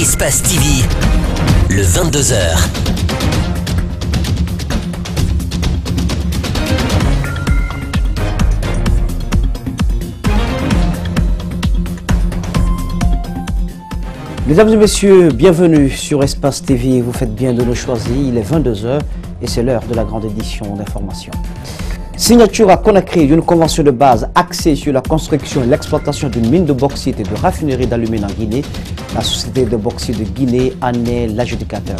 Espace TV, le 22h. Mesdames et messieurs, bienvenue sur Espace TV. Vous faites bien de nous choisir. Il est 22h et c'est l'heure de la grande édition d'information. Signature à Conakry d'une convention de base axée sur la construction et l'exploitation d'une mine de bauxite et de raffinerie d'alumine en Guinée. La société de bauxite de Guinée en est l'adjudicateur.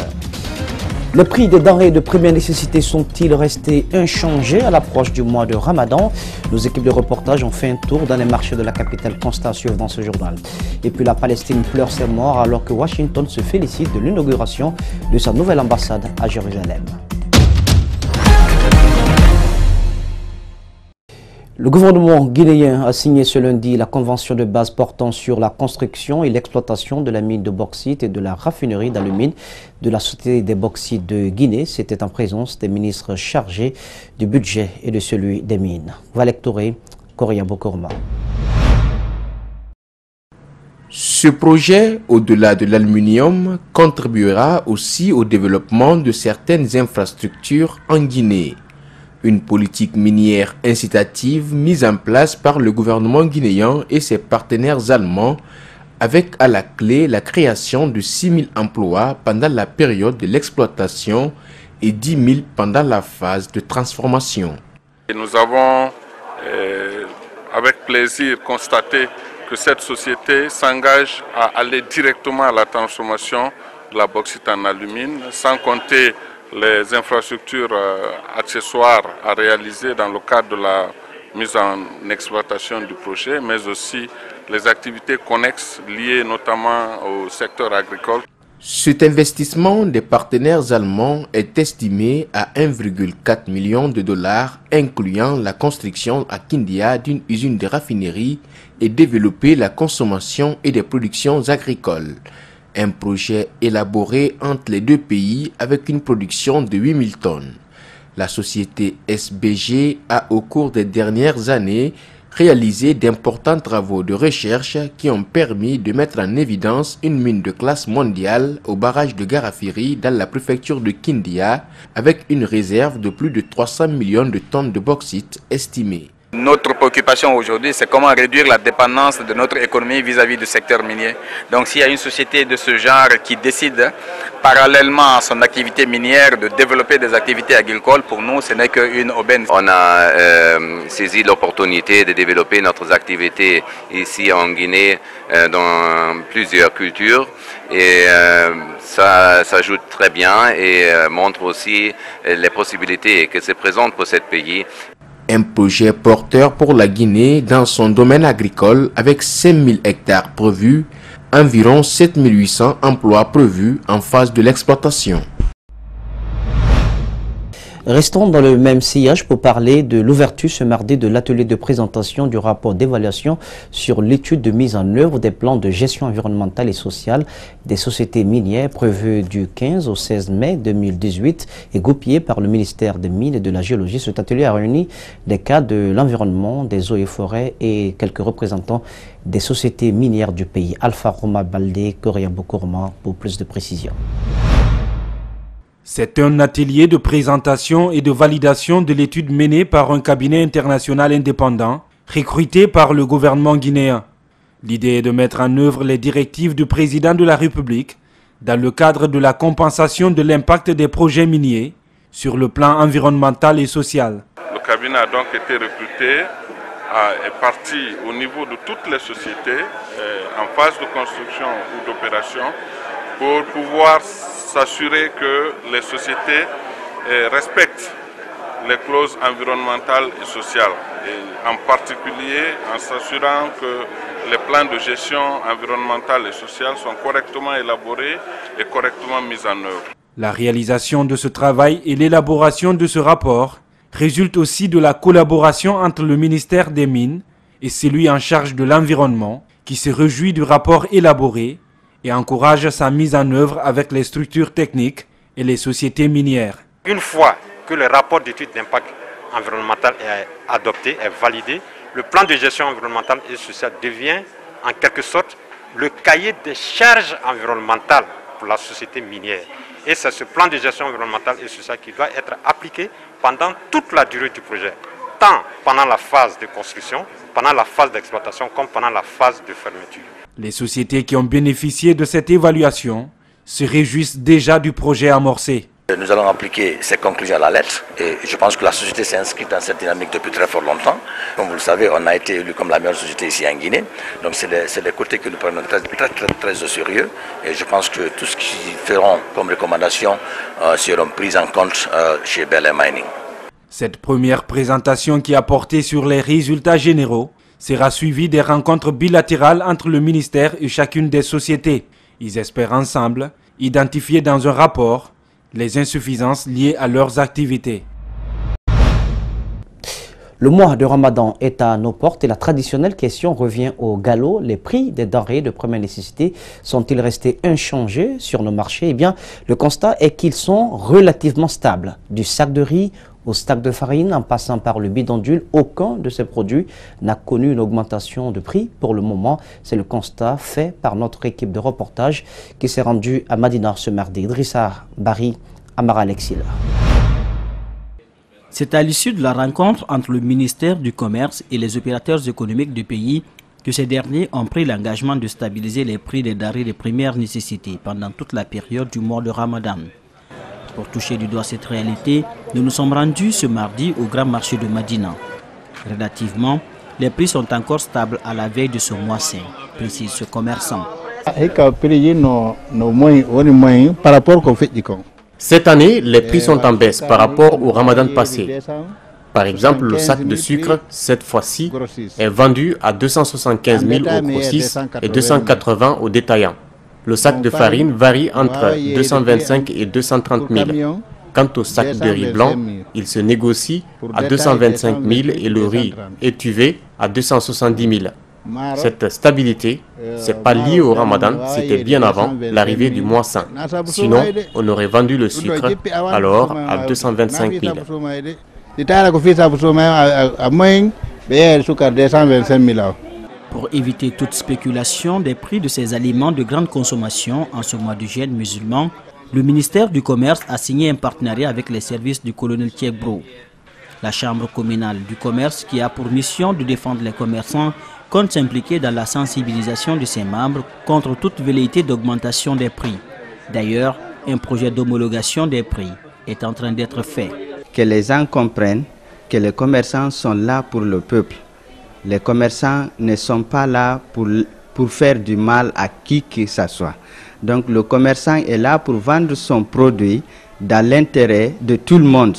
Les prix des denrées de première nécessité sont-ils restés inchangés à l'approche du mois de Ramadan? Nos équipes de reportage ont fait un tour dans les marchés de la capitale constat à suivre dans ce journal. Et puis la Palestine pleure ses morts alors que Washington se félicite de l'inauguration de sa nouvelle ambassade à Jérusalem. Le gouvernement guinéen a signé ce lundi la convention de base portant sur la construction et l'exploitation de la mine de bauxite et de la raffinerie d'alumine de la Société des bauxites de Guinée. C'était en présence des ministres chargés du budget et de celui des mines. Valek Touré, Koria Bokorma. Ce projet, au-delà de l'aluminium, contribuera aussi au développement de certaines infrastructures en Guinée. Une politique minière incitative mise en place par le gouvernement guinéen et ses partenaires allemands, avec à la clé la création de 6 000 emplois pendant la période de l'exploitation et 10 000 pendant la phase de transformation. Et nous avons avec plaisir constaté que cette société s'engage à aller directement à la transformation de la bauxite en alumine, sans compter les infrastructures accessoires à réaliser dans le cadre de la mise en exploitation du projet, mais aussi les activités connexes liées notamment au secteur agricole. Cet investissement des partenaires allemands est estimé à 1,4 million de dollars, incluant la construction à Kindia d'une usine de raffinerie et développer la consommation et des productions agricoles. Un projet élaboré entre les deux pays avec une production de 8000 tonnes. La société SBG a au cours des dernières années réalisé d'importants travaux de recherche qui ont permis de mettre en évidence une mine de classe mondiale au barrage de Garafiri dans la préfecture de Kindia avec une réserve de plus de 300 millions de tonnes de bauxite estimée. Notre préoccupation aujourd'hui, c'est comment réduire la dépendance de notre économie vis-à-vis du secteur minier. Donc s'il y a une société de ce genre qui décide, parallèlement à son activité minière, de développer des activités agricoles, pour nous, ce n'est qu'une aubaine. On a saisi l'opportunité de développer notre activité ici en Guinée dans plusieurs cultures et ça s'ajoute très bien et montre aussi les possibilités que se présentent pour ce pays. Un projet porteur pour la Guinée dans son domaine agricole avec 5000 hectares prévus, environ 7800 emplois prévus en phase de l'exploitation. Restons dans le même sillage pour parler de l'ouverture ce mardi de l'atelier de présentation du rapport d'évaluation sur l'étude de mise en œuvre des plans de gestion environnementale et sociale des sociétés minières prévu du 15 au 16 mai 2018 et goupillé par le ministère des Mines et de la Géologie. Cet atelier a réuni des cadres de l'environnement, des eaux et forêts et quelques représentants des sociétés minières du pays. Alpha Roma Baldé, Korea Bokorma pour plus de précision. C'est un atelier de présentation et de validation de l'étude menée par un cabinet international indépendant, recruté par le gouvernement guinéen. L'idée est de mettre en œuvre les directives du président de la République dans le cadre de la compensation de l'impact des projets miniers sur le plan environnemental et social. Le cabinet a donc été recruté, est parti au niveau de toutes les sociétés en phase de construction ou d'opération pour pouvoir s'assurer que les sociétés respectent les clauses environnementales et sociales, et en particulier en s'assurant que les plans de gestion environnementale et sociale sont correctement élaborés et correctement mis en œuvre. La réalisation de ce travail et l'élaboration de ce rapport résultent aussi de la collaboration entre le ministère des Mines et celui en charge de l'environnement, qui se réjouit du rapport élaboré et encourage sa mise en œuvre avec les structures techniques et les sociétés minières. Une fois que le rapport d'étude d'impact environnemental est adopté, est validé, le plan de gestion environnementale et sociale devient en quelque sorte le cahier des charges environnementales pour la société minière. Et c'est ce plan de gestion environnementale et c'est ça qui doit être appliqué pendant toute la durée du projet, tant pendant la phase de construction, pendant la phase d'exploitation, comme pendant la phase de fermeture. Les sociétés qui ont bénéficié de cette évaluation se réjouissent déjà du projet amorcé. Nous allons appliquer ces conclusions à la lettre et je pense que la société s'est inscrite dans cette dynamique depuis très fort longtemps. Comme vous le savez, on a été élu comme la meilleure société ici en Guinée. Donc c'est les côtés que nous prenons très au sérieux et je pense que tout ce qu'ils feront comme recommandations seront prises en compte chez Bel Air Mining. Cette première présentation qui a porté sur les résultats généraux sera suivie des rencontres bilatérales entre le ministère et chacune des sociétés. Ils espèrent ensemble identifier dans un rapport les insuffisances liées à leurs activités. Le mois de Ramadan est à nos portes et la traditionnelle question revient au galop. Les prix des denrées de première nécessité sont-ils restés inchangés sur nos marchés? Eh bien, le constat est qu'ils sont relativement stables. Du sac de riz au sac de farine, en passant par le bidonville, aucun de ces produits n'a connu une augmentation de prix pour le moment. C'est le constat fait par notre équipe de reportage qui s'est rendue à Madina ce mardi. Idrissa Bari, Amara Alexil. C'est à l'issue de la rencontre entre le ministère du Commerce et les opérateurs économiques du pays que ces derniers ont pris l'engagement de stabiliser les prix des denrées de première nécessité pendant toute la période du mois de Ramadan. Pour toucher du doigt cette réalité, nous nous sommes rendus ce mardi au grand marché de Madina. Relativement, les prix sont encore stables à la veille de ce mois saint, précise ce commerçant. Cette année, les prix sont en baisse par rapport au Ramadan passé. Par exemple, le sac de sucre, cette fois-ci, est vendu à 275 000 aux grossistes et 280 aux détaillants. Le sac de farine varie entre 225 et 230 000. Quant au sac de riz blanc, il se négocie à 225 000 et le riz étuvé à 270 000. Cette stabilité, ce n'est pas lié au Ramadan, c'était bien avant l'arrivée du mois saint. Sinon, on aurait vendu le sucre alors à 225 000. Pour éviter toute spéculation des prix de ces aliments de grande consommation en ce mois du jeûne musulman, le ministère du Commerce a signé un partenariat avec les services du colonel Thiekbro. La Chambre communale du commerce, qui a pour mission de défendre les commerçants, compte s'impliquer dans la sensibilisation de ses membres contre toute velléité d'augmentation des prix. D'ailleurs, un projet d'homologation des prix est en train d'être fait. Que les gens comprennent que les commerçants sont là pour le peuple. Les commerçants ne sont pas là pour faire du mal à qui que ce soit. Donc le commerçant est là pour vendre son produit dans l'intérêt de tout le monde.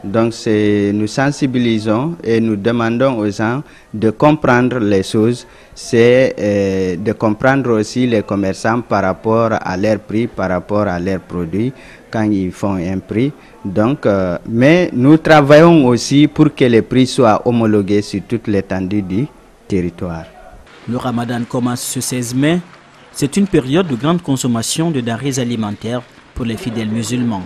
Donc nous sensibilisons et nous demandons aux gens de comprendre les choses. C'est de comprendre aussi les commerçants par rapport à leurs prix, par rapport à leurs produits, quand ils font un prix. Donc, mais nous travaillons aussi pour que les prix soient homologués sur toute l'étendue du territoire. Le Ramadan commence ce 16 mai. C'est une période de grande consommation de denrées alimentaires pour les fidèles musulmans.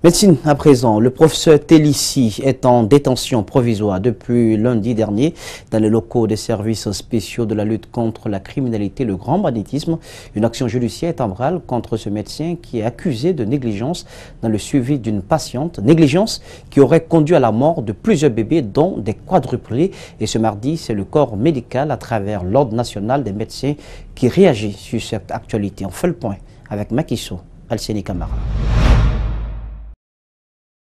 Médecine à présent, le professeur Télissi est en détention provisoire depuis lundi dernier dans les locaux des services spéciaux de la lutte contre la criminalité, le grand banditisme. Une action judiciaire est en branle contre ce médecin qui est accusé de négligence dans le suivi d'une patiente. Négligence qui aurait conduit à la mort de plusieurs bébés dont des quadruplés. Et ce mardi, c'est le corps médical à travers l'Ordre national des médecins qui réagit sur cette actualité. On fait le point avec Makiso Alceni Camara.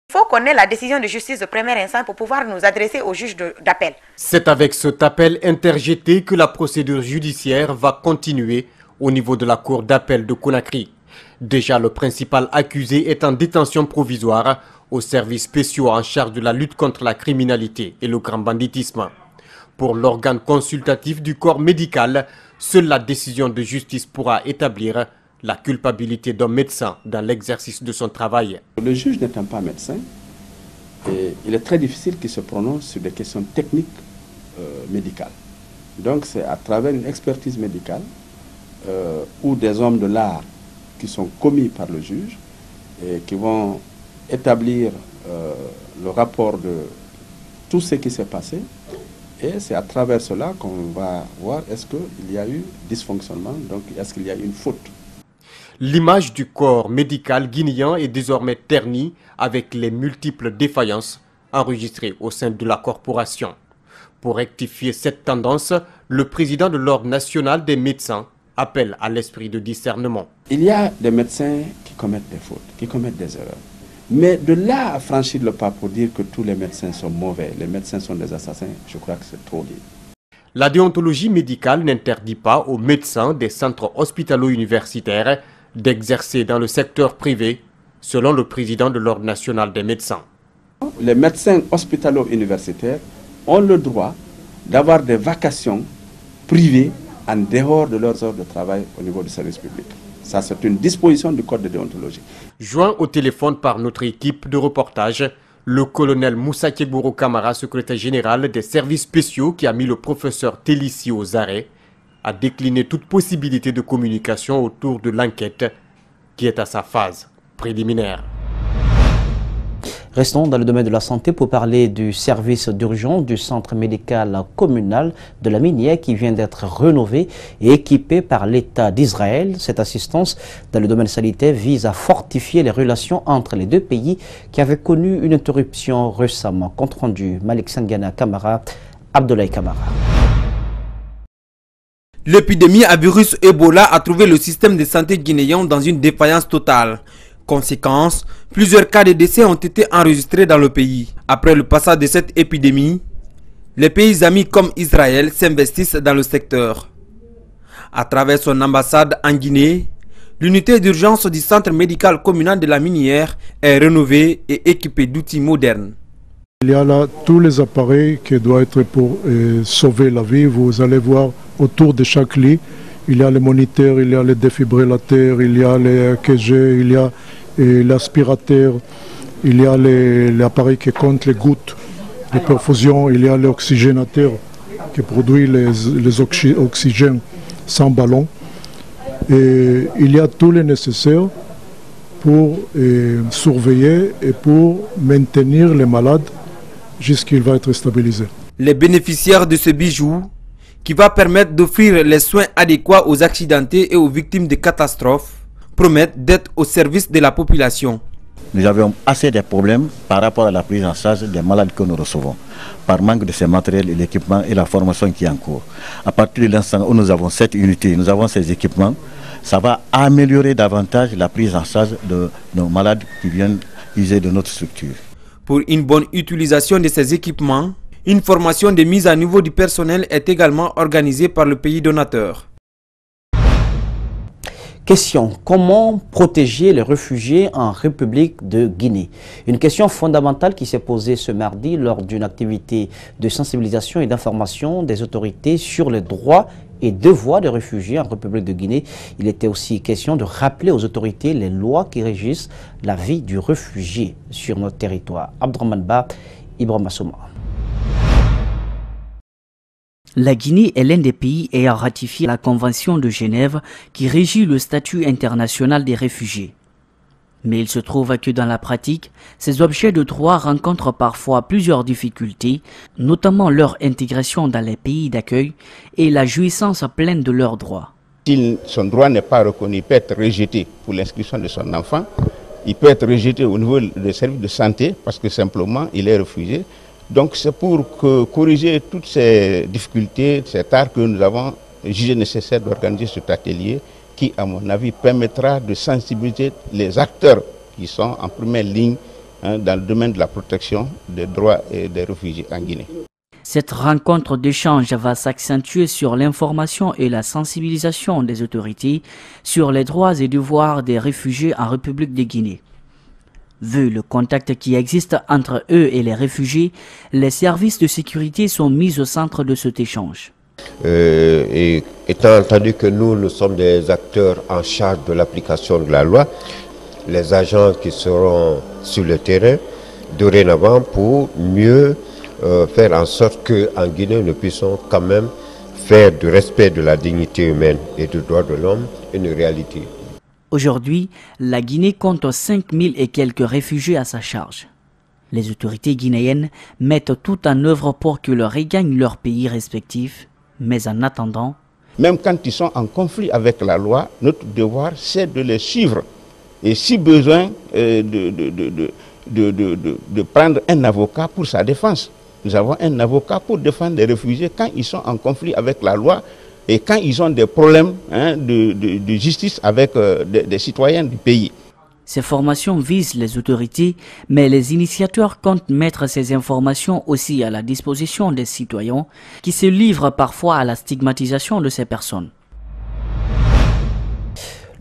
Il faut qu'on ait la décision de justice de première instance pour pouvoir nous adresser au juge d'appel. C'est avec cet appel interjeté que la procédure judiciaire va continuer au niveau de la cour d'appel de Conakry. Déjà, le principal accusé est en détention provisoire aux services spéciaux en charge de la lutte contre la criminalité et le grand banditisme. Pour l'organe consultatif du corps médical, seule la décision de justice pourra établir la culpabilité d'un médecin dans l'exercice de son travail. Le juge n'étant pas médecin, il est très difficile qu'il se prononce sur des questions techniques médicales. Donc c'est à travers une expertise médicale ou des hommes de l'art qui sont commis par le juge et qui vont établir le rapport de tout ce qui s'est passé Et c'est à travers cela qu'on va voir est-ce qu'il y a eu dysfonctionnement, donc est-ce qu'il y a eu une faute. L'image du corps médical guinéen est désormais ternie avec les multiples défaillances enregistrées au sein de la corporation. Pour rectifier cette tendance, le président de l'Ordre national des médecins appelle à l'esprit de discernement. Il y a des médecins qui commettent des fautes, qui commettent des erreurs. Mais de là à franchir le pas pour dire que tous les médecins sont mauvais, les médecins sont des assassins, je crois que c'est trop dit. La déontologie médicale n'interdit pas aux médecins des centres hospitalo-universitaires d'exercer dans le secteur privé, selon le président de l'Ordre national des médecins. Les médecins hospitalo-universitaires ont le droit d'avoir des vacations privées en dehors de leurs heures de travail au niveau du service public. Ça, c'est une disposition du code de déontologie. Joint au téléphone par notre équipe de reportage, le colonel Moussa Kegbouro Kamara, secrétaire général des services spéciaux qui a mis le professeur Télissi aux arrêts, a décliné toute possibilité de communication autour de l'enquête qui est à sa phase préliminaire. Restons dans le domaine de la santé pour parler du service d'urgence du centre médical communal de la Minière qui vient d'être rénové et équipé par l'État d'Israël. Cette assistance dans le domaine sanitaire vise à fortifier les relations entre les deux pays qui avaient connu une interruption récemment. Compte rendu, Malik Sangana Kamara, Abdoulaye Kamara. L'épidémie à virus Ebola a trouvé le système de santé guinéen dans une défaillance totale. Conséquence, plusieurs cas de décès ont été enregistrés dans le pays. Après le passage de cette épidémie, les pays amis comme Israël s'investissent dans le secteur. À travers son ambassade en Guinée, l'unité d'urgence du centre médical communal de la Minière est rénovée et équipée d'outils modernes. Il y a là tous les appareils qui doivent être pour sauver la vie. Vous allez voir autour de chaque lit, il y a les moniteurs, il y a les défibrillateurs, il y a les EKG, il y a l'aspirateur, il y a l'appareil qui compte les gouttes de perfusion, il y a l'oxygénateur qui produit les oxygènes sans ballon. Et il y a tout le nécessaire pour surveiller et pour maintenir les malades jusqu'il va être stabilisé. Les bénéficiaires de ce bijou, qui va permettre d'offrir les soins adéquats aux accidentés et aux victimes de catastrophes, promettent d'être au service de la population. Nous avions assez de problèmes par rapport à la prise en charge des malades que nous recevons, par manque de ces matériels et l'équipement et la formation qui est en cours. À partir de l'instant où nous avons cette unité, nous avons ces équipements, ça va améliorer davantage la prise en charge de nos malades qui viennent user de notre structure. Pour une bonne utilisation de ces équipements, une formation de mise à niveau du personnel est également organisée par le pays donateur. Question, comment protéger les réfugiés en République de Guinée? Une question fondamentale qui s'est posée ce mardi lors d'une activité de sensibilisation et d'information des autorités sur les droits et devoirs des réfugiés en République de Guinée. Il était aussi question de rappeler aux autorités les lois qui régissent la vie du réfugié sur notre territoire. Abdrahman Ba, Ibrahim Assouma. La Guinée est l'un des pays ayant ratifié la Convention de Genève qui régit le statut international des réfugiés. Mais il se trouve que dans la pratique, ces objets de droit rencontrent parfois plusieurs difficultés, notamment leur intégration dans les pays d'accueil et la jouissance pleine de leurs droits. Si son droit n'est pas reconnu, il peut être rejeté pour l'inscription de son enfant, il peut être rejeté au niveau des services de santé parce que simplement il est refusé. Donc c'est pour corriger toutes ces difficultés, cet art que nous avons jugé nécessaire d'organiser cet atelier qui, à mon avis, permettra de sensibiliser les acteurs qui sont en première ligne dans le domaine de la protection des droits et des réfugiés en Guinée. Cette rencontre d'échange va s'accentuer sur l'information et la sensibilisation des autorités sur les droits et devoirs des réfugiés en République de Guinée. Vu le contact qui existe entre eux et les réfugiés, les services de sécurité sont mis au centre de cet échange. Et étant entendu que nous sommes des acteurs en charge de l'application de la loi, les agents qui seront sur le terrain dorénavant pour mieux faire en sorte qu'en Guinée nous puissions quand même faire du respect de la dignité humaine et du droit de l'homme une réalité. Aujourd'hui, la Guinée compte 5000 et quelques réfugiés à sa charge. Les autorités guinéennes mettent tout en œuvre pour qu'ils regagnent leur pays respectif, mais en attendant... Même quand ils sont en conflit avec la loi, notre devoir c'est de les suivre. Et si besoin, de prendre un avocat pour sa défense. Nous avons un avocat pour défendre les réfugiés quand ils sont en conflit avec la loi et quand ils ont des problèmes de justice avec des citoyens du pays. Ces formations visent les autorités, mais les initiateurs comptent mettre ces informations aussi à la disposition des citoyens qui se livrent parfois à la stigmatisation de ces personnes.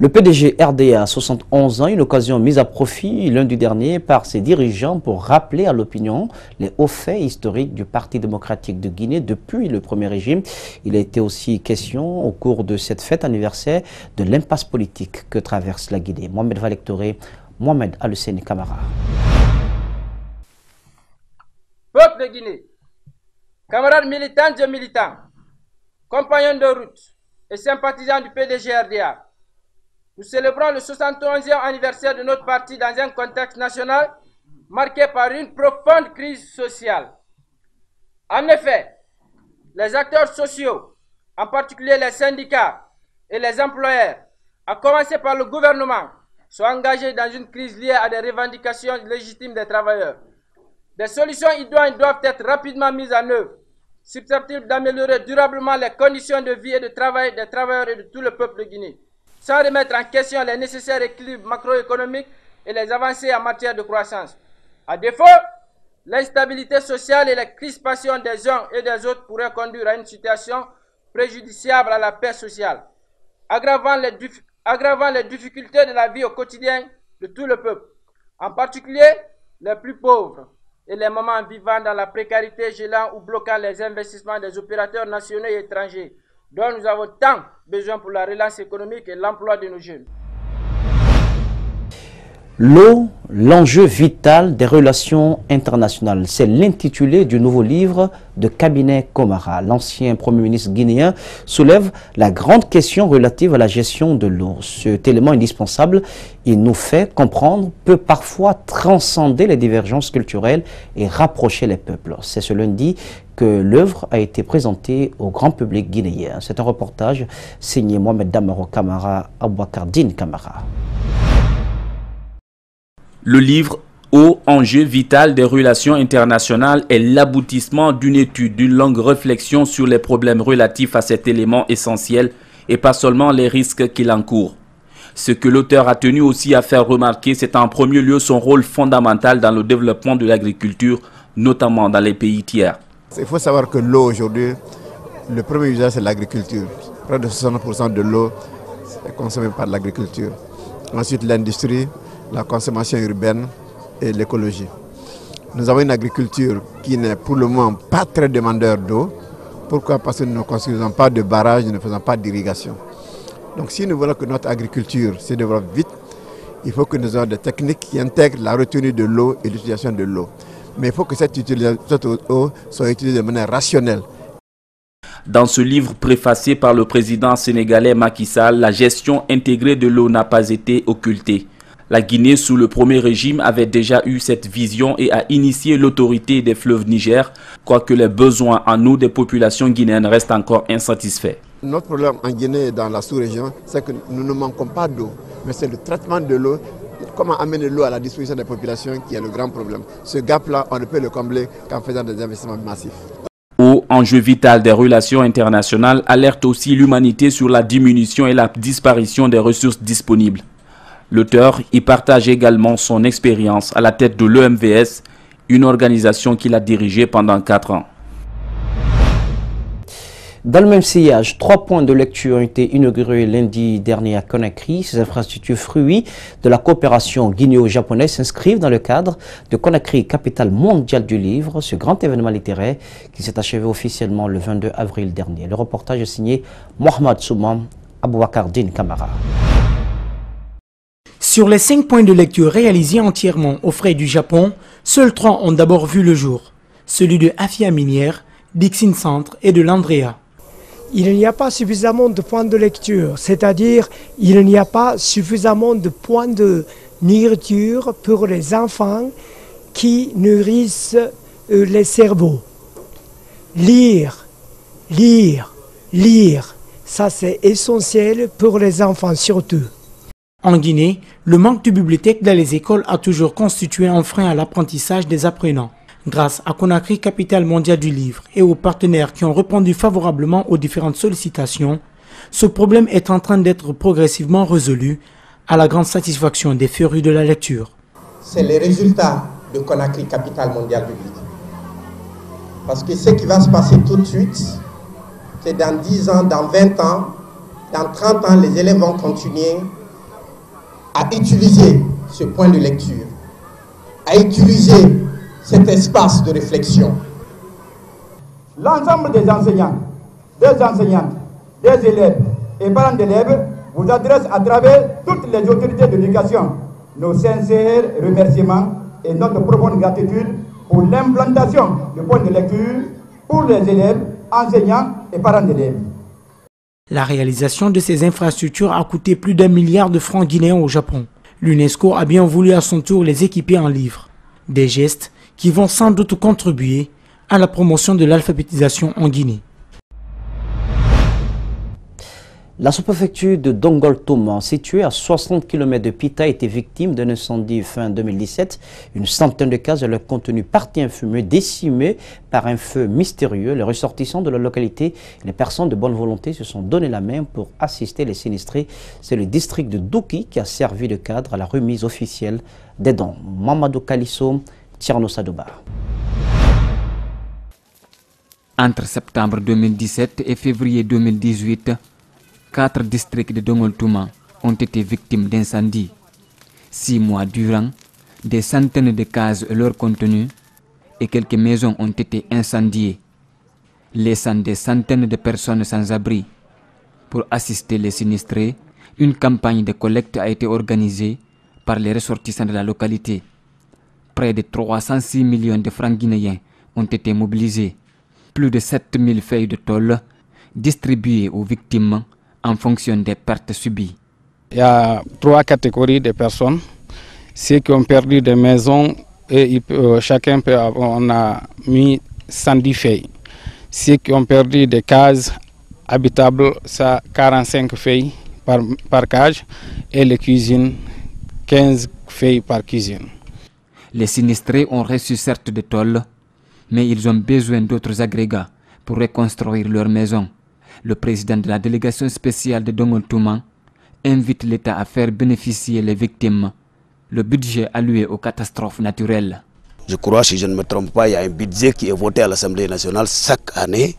Le PDG RDA, 71 ans, une occasion mise à profit lundi dernier par ses dirigeants pour rappeler à l'opinion les hauts faits historiques du Parti démocratique de Guinée depuis le premier régime. Il a été aussi question au cours de cette fête anniversaire de l'impasse politique que traverse la Guinée. Mohamed Valectoré, Mohamed Alusseni Camara. Peuple de Guinée, camarades militantes et militants, compagnons de route et sympathisants du PDG RDA, nous célébrons le 71e anniversaire de notre parti dans un contexte national marqué par une profonde crise sociale. En effet, les acteurs sociaux, en particulier les syndicats et les employeurs, à commencer par le gouvernement, sont engagés dans une crise liée à des revendications légitimes des travailleurs. Des solutions idoines doivent être rapidement mises en œuvre, susceptibles d'améliorer durablement les conditions de vie et de travail des travailleurs et de tout le peuple de Guinée, sans remettre en question les nécessaires équilibres macroéconomiques et les avancées en matière de croissance. À défaut, l'instabilité sociale et la crispation des uns et des autres pourraient conduire à une situation préjudiciable à la paix sociale, aggravant les difficultés de la vie au quotidien de tout le peuple, en particulier les plus pauvres et les mamans vivant dans la précarité, gelant ou bloquant les investissements des opérateurs nationaux et étrangers, dont nous avons tant besoin pour la relance économique et l'emploi de nos jeunes. L'eau, l'enjeu vital des relations internationales. C'est l'intitulé du nouveau livre de Cabinet Komara. L'ancien Premier ministre guinéen soulève la grande question relative à la gestion de l'eau. Cet élément indispensable, il nous fait comprendre, peut parfois transcender les divergences culturelles et rapprocher les peuples. C'est ce lundi que l'œuvre a été présentée au grand public guinéen. C'est un reportage signé Mohamed Damaro Camara, Aboubakar Din Camara. Le livre « Eau, enjeu vital des relations internationales » est l'aboutissement d'une étude, d'une longue réflexion sur les problèmes relatifs à cet élément essentiel et pas seulement les risques qu'il encourt. Ce que l'auteur a tenu aussi à faire remarquer, c'est en premier lieu son rôle fondamental dans le développement de l'agriculture, notamment dans les pays tiers. Il faut savoir que l'eau aujourd'hui, le premier usage c'est l'agriculture. Près de 60% de l'eau est consommée par l'agriculture. Ensuite l'industrie, la consommation urbaine et l'écologie. Nous avons une agriculture qui n'est pour le moment pas très demandeur d'eau. Pourquoi? Parce que nous ne construisons pas de barrages, nous ne faisons pas d'irrigation. Donc si nous voulons que notre agriculture se développe vite, il faut que nous ayons des techniques qui intègrent la retenue de l'eau et l'utilisation de l'eau. Mais il faut que cette eau soit utilisée de manière rationnelle. Dans ce livre préfacé par le président sénégalais Macky Sall, la gestion intégrée de l'eau n'a pas été occultée. La Guinée, sous le premier régime, avait déjà eu cette vision et a initié l'autorité des fleuves Niger, quoique les besoins en eau des populations guinéennes restent encore insatisfaits. Notre problème en Guinée et dans la sous-région, c'est que nous ne manquons pas d'eau, mais c'est le traitement de l'eau, comment amener l'eau à la disposition des populations qui est le grand problème. Ce gap-là, on ne peut le combler qu'en faisant des investissements massifs. Eau, enjeu vital des relations internationales, alerte aussi l'humanité sur la diminution et la disparition des ressources disponibles. L'auteur y partage également son expérience à la tête de l'EMVS, une organisation qu'il a dirigée pendant 4 ans. Dans le même sillage, 3 points de lecture ont été inaugurés lundi dernier à Conakry. Ces infrastructures fruits de la coopération guinéo-japonaise s'inscrivent dans le cadre de Conakry, capitale mondiale du livre, ce grand événement littéraire qui s'est achevé officiellement le 22 avril dernier. Le reportage est signé Mohamed Soumam, Aboubakar Din Camara. Sur les 5 points de lecture réalisés entièrement aux frais du Japon, seuls 3 ont d'abord vu le jour. Celui de Afia Minière, Dixin Centre et de l'Andrea. Il n'y a pas suffisamment de points de lecture, c'est-à-dire il n'y a pas suffisamment de points de nourriture pour les enfants qui nourrissent les cerveaux. Lire, lire, lire, ça c'est essentiel pour les enfants surtout. En Guinée, le manque de bibliothèques dans les écoles a toujours constitué un frein à l'apprentissage des apprenants. Grâce à Conakry, capitale mondiale du livre, et aux partenaires qui ont répondu favorablement aux différentes sollicitations, ce problème est en train d'être progressivement résolu à la grande satisfaction des férus de la lecture. C'est les résultats de Conakry, capitale mondiale du livre. Parce que ce qui va se passer tout de suite, c'est dans 10 ans, dans 20 ans, dans 30 ans, les élèves vont continuer à utiliser ce point de lecture, à utiliser cet espace de réflexion. L'ensemble des enseignants, des enseignantes, des élèves et parents d'élèves vous adressent à travers toutes les autorités d'éducation nos sincères remerciements et notre profonde gratitude pour l'implantation du point de lecture pour les élèves, enseignants et parents d'élèves. La réalisation de ces infrastructures a coûté plus d'1 milliard de francs guinéens au Japon. L'UNESCO a bien voulu à son tour les équiper en livres. Des gestes qui vont sans doute contribuer à la promotion de l'alphabétisation en Guinée. La sous-préfecture de Dongoltoma, située à 60 km de Pita, a été victime d'un incendie fin 2017. Une centaine de cases et leur contenu parti en fumée, décimés par un feu mystérieux. Les ressortissants de la localité et les personnes de bonne volonté se sont donné la main pour assister les sinistrés. C'est le district de Douki qui a servi de cadre à la remise officielle des dons. Mamadou Kalisso, Tierno Sadouba. Entre septembre 2017 et février 2018, 4 districts de Dongoltoma ont été victimes d'incendies. 6 mois durant, des centaines de cases et leur contenu et quelques maisons ont été incendiées, laissant des centaines de personnes sans abri. Pour assister les sinistrés, une campagne de collecte a été organisée par les ressortissants de la localité. Près de 306 millions de francs guinéens ont été mobilisés. Plus de 7000 feuilles de tôle distribuées aux victimes en fonction des pertes subies. Il y a 3 catégories de personnes. Ceux qui ont perdu des maisons, et chacun peut avoir, on a mis 110 feuilles. Ceux qui ont perdu des cases habitables, ça 45 feuilles par cage, et les cuisines, 15 feuilles par cuisine. Les sinistrés ont reçu certes des tôles, mais ils ont besoin d'autres agrégats pour reconstruire leur maison. Le président de la délégation spéciale de Dongoltoma invite l'État à faire bénéficier les victimes le budget alloué aux catastrophes naturelles. Je crois, si je ne me trompe pas, il y a un budget qui est voté à l'Assemblée nationale chaque année,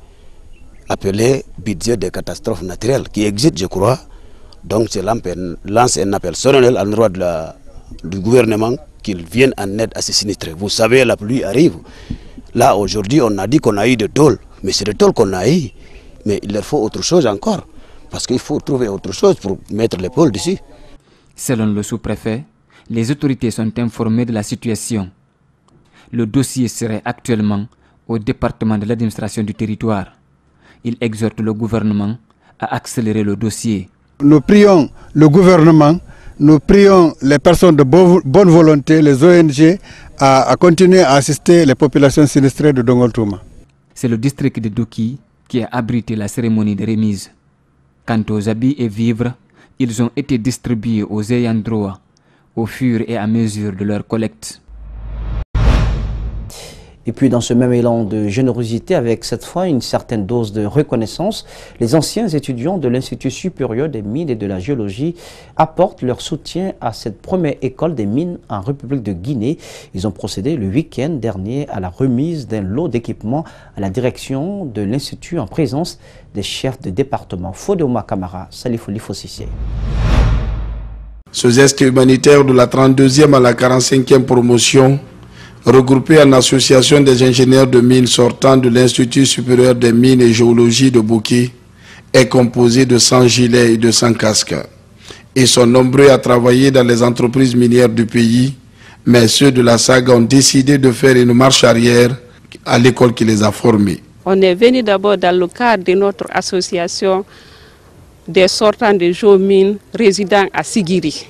appelé budget des catastrophes naturelles, qui existe, je crois. Donc, c'est lance un appel solennel à l'endroit du gouvernement qu'il vienne en aide à ces sinistrés. Vous savez, la pluie arrive. Là, aujourd'hui, on a dit qu'on a eu de tôles, mais c'est de tôles qu'on a eu. Mais il leur faut autre chose encore, parce qu'il faut trouver autre chose pour mettre l'épaule dessus. Selon le sous-préfet, les autorités sont informées de la situation. Le dossier serait actuellement au département de l'administration du territoire. Il exhorte le gouvernement à accélérer le dossier. Nous prions le gouvernement, nous prions les personnes de bonne volonté, les ONG, à continuer à assister les populations sinistrées de Dongoltoma. C'est le district de Douki qui a abrité la cérémonie de remise. Quant aux habits et vivres, ils ont été distribués aux ayants droit au fur et à mesure de leur collecte. Et puis dans ce même élan de générosité, avec cette fois une certaine dose de reconnaissance, les anciens étudiants de l'Institut supérieur des mines et de la géologie apportent leur soutien à cette première école des mines en République de Guinée. Ils ont procédé le week-end dernier à la remise d'un lot d'équipements à la direction de l'Institut en présence des chefs de département. Fodéoma Kamara, Salifou Lifosissé. Ce geste humanitaire de la 32e à la 45e promotion, regroupé en association des ingénieurs de mines sortant de l'Institut supérieur des mines et géologie de Bouki, est composé de 100 gilets et de 100 casques. Ils sont nombreux à travailler dans les entreprises minières du pays, mais ceux de la SAG ont décidé de faire une marche arrière à l'école qui les a formés. On est venu d'abord dans le cadre de notre association des sortants de géomines résidant à Sigiri,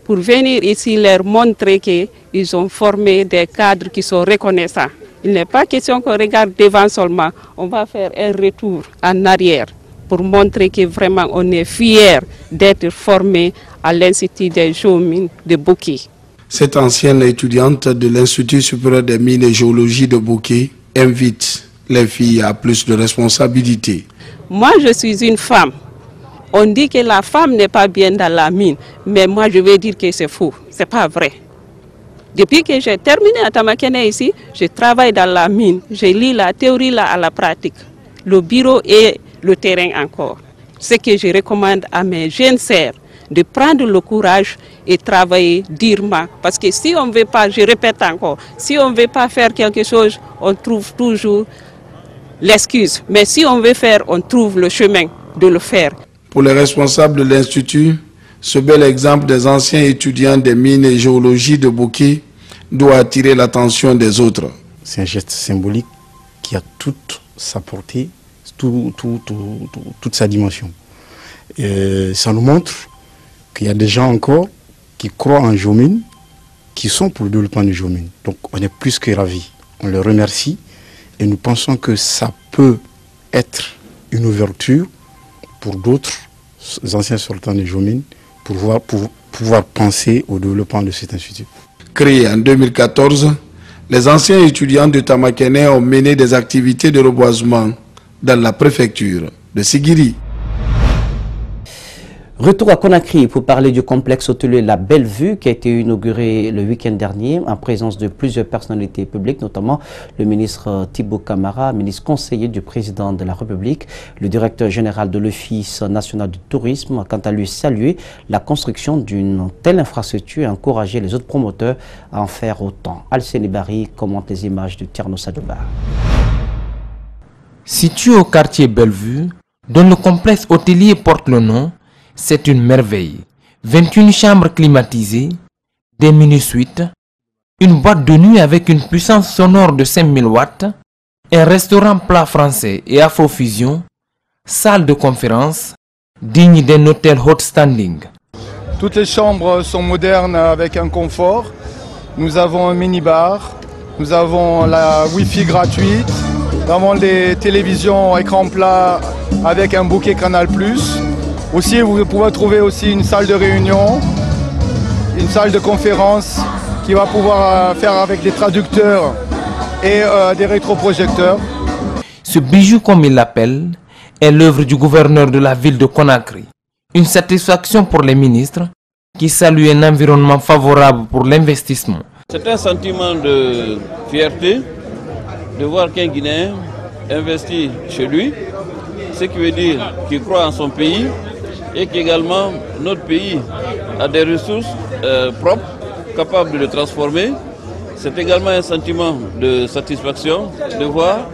pour venir ici leur montrer qu'ils ont formé des cadres qui sont reconnaissants. Il n'est pas question qu'on regarde devant seulement, on va faire un retour en arrière pour montrer que vraiment on est fiers d'être formés à l'Institut des géomines de Bouquet. Cette ancienne étudiante de l'Institut supérieur des mines et géologie de Bouquet invite les filles à plus de responsabilités. Moi, je suis une femme. On dit que la femme n'est pas bien dans la mine, mais moi je vais dire que c'est faux, c'est pas vrai. Depuis que j'ai terminé à Tamakene ici, je travaille dans la mine, je lis la théorie là à la pratique, le bureau et le terrain encore. Ce que je recommande à mes jeunes sœurs, de prendre le courage et travailler durement. Parce que si on ne veut pas, je répète encore, si on ne veut pas faire quelque chose, on trouve toujours l'excuse. Mais si on veut faire, on trouve le chemin de le faire. Pour les responsables de l'Institut, ce bel exemple des anciens étudiants des mines et géologie de Bouquet doit attirer l'attention des autres. C'est un geste symbolique qui a toute sa portée, toute sa dimension. Et ça nous montre qu'il y a des gens encore qui croient en géomine, qui sont pour le développement du géomine. Donc on est plus que ravis. On les remercie et nous pensons que ça peut être une ouverture pour d'autres anciens sortants de géomine pour pouvoir penser au développement de cet institut. Créé en 2014, les anciens étudiants de Tamakene ont mené des activités de reboisement dans la préfecture de Sigiri. Retour à Conakry pour parler du complexe hôtelier La Belle Vue qui a été inauguré le week-end dernier en présence de plusieurs personnalités publiques, notamment le ministre Thibaut Camara, ministre conseiller du président de la République. Le directeur général de l'Office national du tourisme a quant à lui salué la construction d'une telle infrastructure et encouragé les autres promoteurs à en faire autant. Alcénie Barry commente les images de Tierno Sadouba. Situé au quartier Bellevue, dont le complexe hôtelier porte le nom, c'est une merveille. 21 chambres climatisées, des mini-suites, une boîte de nuit avec une puissance sonore de 5000 watts, un restaurant plat français et afrofusion, salle de conférence, digne d'un hôtel haut standing. Toutes les chambres sont modernes avec un confort. Nous avons un mini-bar, nous avons la Wi-Fi gratuite, nous avons des télévisions écran plat avec un bouquet Canal+. Aussi, vous pouvez trouver aussi une salle de réunion, une salle de conférence qui va pouvoir faire avec des traducteurs et des rétroprojecteurs. Ce bijou, comme il l'appelle, est l'œuvre du gouverneur de la ville de Conakry. Une satisfaction pour les ministres qui saluent un environnement favorable pour l'investissement. C'est un sentiment de fierté de voir qu'un Guinéen investit chez lui, ce qui veut dire qu'il croit en son pays et qu'également notre pays a des ressources propres, capables de le transformer. C'est également un sentiment de satisfaction de voir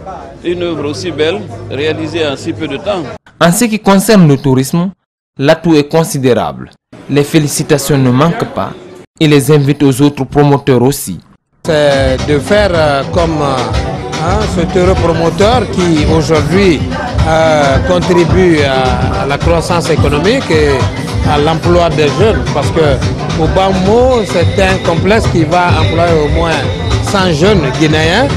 une œuvre aussi belle réalisée en si peu de temps. En ce qui concerne le tourisme, l'atout est considérable. Les félicitations ne manquent pas et les invitent aux autres promoteurs aussi. C'est de faire comme cet heureux promoteur qui aujourd'hui contribue à la croissance économique et à l'emploi des jeunes, parce que au Bammo, c'est un complexe qui va employer au moins 100 jeunes guinéens.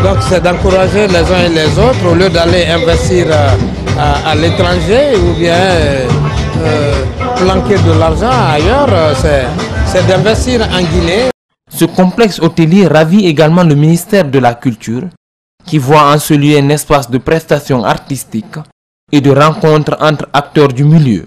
Donc c'est d'encourager les uns et les autres au lieu d'aller investir à l'étranger ou bien planquer de l'argent ailleurs, c'est d'investir en Guinée. Ce complexe hôtelier ravit également le ministère de la Culture, qui voit en ce lieu un espace de prestations artistiques et de rencontres entre acteurs du milieu.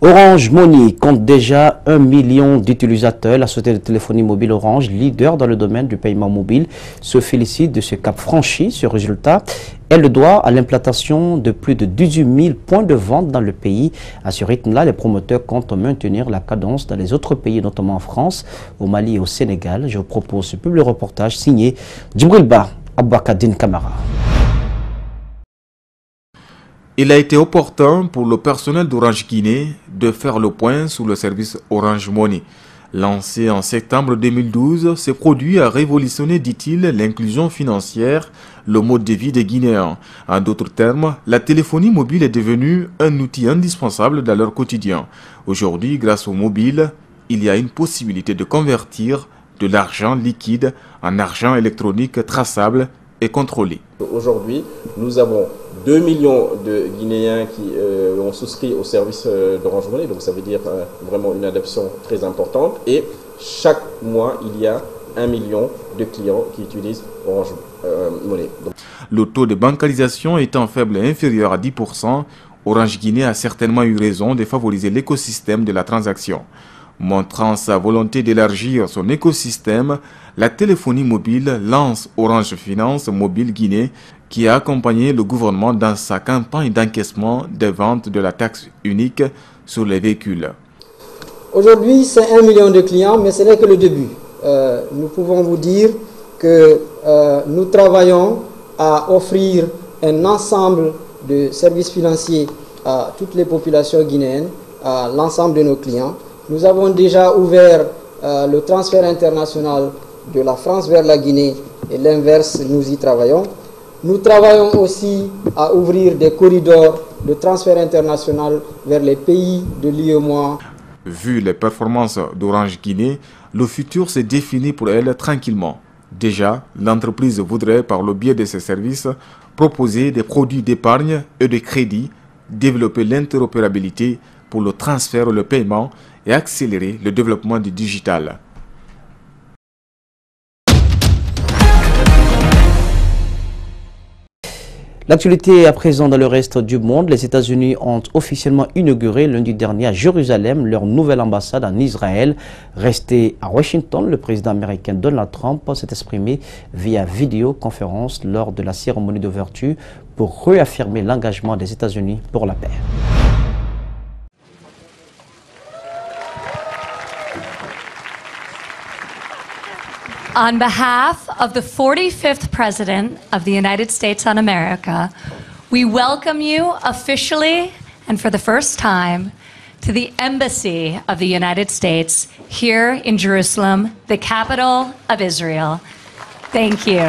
Orange Money compte déjà 1 million d'utilisateurs. La société de téléphonie mobile Orange, leader dans le domaine du paiement mobile, se félicite de ce cap franchi. Ce résultat, elle le doit à l'implantation de plus de 18 000 points de vente dans le pays. À ce rythme-là, les promoteurs comptent maintenir la cadence dans les autres pays, notamment en France, au Mali et au Sénégal. Je vous propose ce public reportage signé Djibril Ba, Abouakadine Camara. Il a été opportun pour le personnel d'Orange Guinée de faire le point sur le service Orange Money. Lancé en septembre 2012, ce produit a révolutionné, dit-il, l'inclusion financière, le mode de vie des Guinéens. En d'autres termes, la téléphonie mobile est devenue un outil indispensable dans leur quotidien. Aujourd'hui, grâce au mobile, il y a une possibilité de convertir de l'argent liquide en argent électronique traçable et contrôlé. Aujourd'hui, nous avons 2 millions de Guinéens qui ont souscrit au service d'Orange Money, donc ça veut dire vraiment une adoption très importante. Et chaque mois, il y a 1 million de clients qui utilisent Orange Money. Le taux de bancarisation étant faible et inférieur à 10%, Orange Guinée a certainement eu raison de favoriser l'écosystème de la transaction. Montrant sa volonté d'élargir son écosystème, la téléphonie mobile lance Orange Finance Mobile Guinée, qui a accompagné le gouvernement dans sa campagne d'encaissement des ventes de la taxe unique sur les véhicules. Aujourd'hui, c'est 1 million de clients, mais ce n'est que le début. Nous pouvons vous dire que nous travaillons à offrir un ensemble de services financiers à toutes les populations guinéennes, à l'ensemble de nos clients. Nous avons déjà ouvert le transfert international de la France vers la Guinée et l'inverse, nous y travaillons. Nous travaillons aussi à ouvrir des corridors de transfert international vers les pays de l'UEMOA. Vu les performances d'Orange Guinée, le futur se définit pour elle tranquillement. Déjà, l'entreprise voudrait, par le biais de ses services, proposer des produits d'épargne et de crédit, développer l'interopérabilité pour le transfert et le paiement et accélérer le développement du digital. L'actualité à présent dans le reste du monde. Les États-Unis ont officiellement inauguré lundi dernier à Jérusalem leur nouvelle ambassade en Israël. Resté à Washington, le président américain Donald Trump s'est exprimé via vidéoconférence lors de la cérémonie d'ouverture pour réaffirmer l'engagement des États-Unis pour la paix. On behalf of the 45th President of the United States of America, we welcome you officially and for the first time to the Embassy of the United States here in Jerusalem, the capital of Israel. Thank you.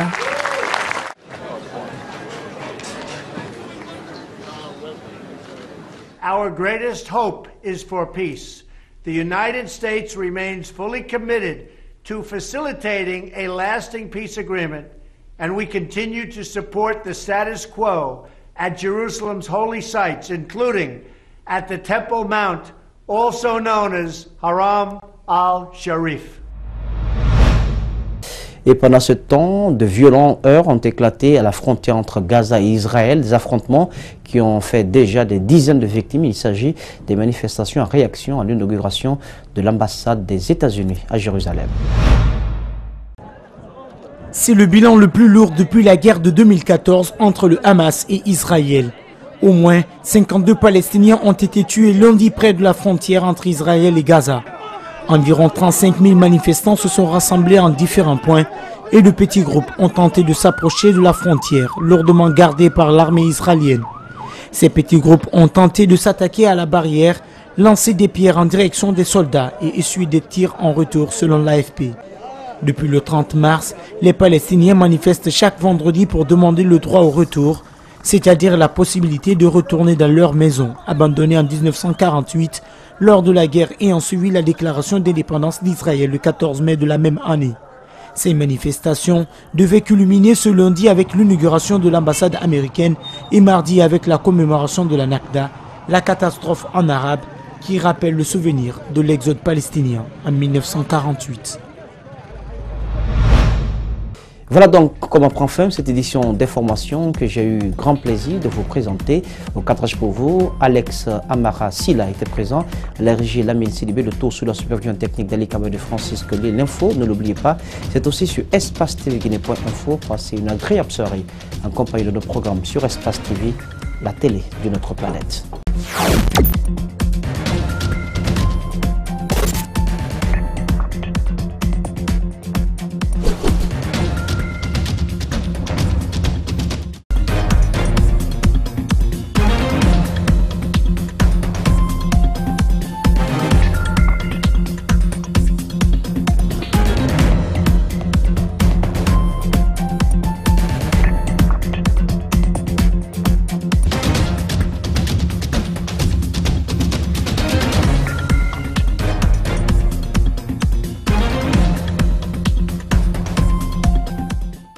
Our greatest hope is for peace. The United States remains fully committed to facilitating a lasting peace agreement, and we continue to support the status quo at Jerusalem's holy sites, including at the Temple Mount, also known as Haram al-Sharif. Et pendant ce temps, de violents heurts ont éclaté à la frontière entre Gaza et Israël, des affrontements qui ont fait déjà des dizaines de victimes. Il s'agit des manifestations en réaction à l'inauguration de l'ambassade des États-Unis à Jérusalem. C'est le bilan le plus lourd depuis la guerre de 2014 entre le Hamas et Israël. Au moins 52 Palestiniens ont été tués lundi près de la frontière entre Israël et Gaza. Environ 35 000 manifestants se sont rassemblés en différents points et de petits groupes ont tenté de s'approcher de la frontière, lourdement gardée par l'armée israélienne. Ces petits groupes ont tenté de s'attaquer à la barrière, lancer des pierres en direction des soldats et essuyer des tirs en retour selon l'AFP. Depuis le 30 mars, les Palestiniens manifestent chaque vendredi pour demander le droit au retour, c'est-à-dire la possibilité de retourner dans leur maison, abandonnée en 1948 lors de la guerre ayant suivi la déclaration d'indépendance d'Israël le 14 mai de la même année. Ces manifestations devaient culminer ce lundi avec l'inauguration de l'ambassade américaine et mardi avec la commémoration de la Nakba, la catastrophe en arabe qui rappelle le souvenir de l'exode palestinien en 1948. Voilà donc comment prend fin cette édition d'information que j'ai eu grand plaisir de vous présenter. Au cadrage pour vous, Alex Amara Silla était présent, la régie Lamine Sidibé, le tour sous la supervision technique d'Ali Kabé de Francis Collier. L'info, ne l'oubliez pas, c'est aussi sur espace-tv-guinée.info. Passez une agréable soirée en compagnie de nos programmes sur Espace TV, la télé de notre planète.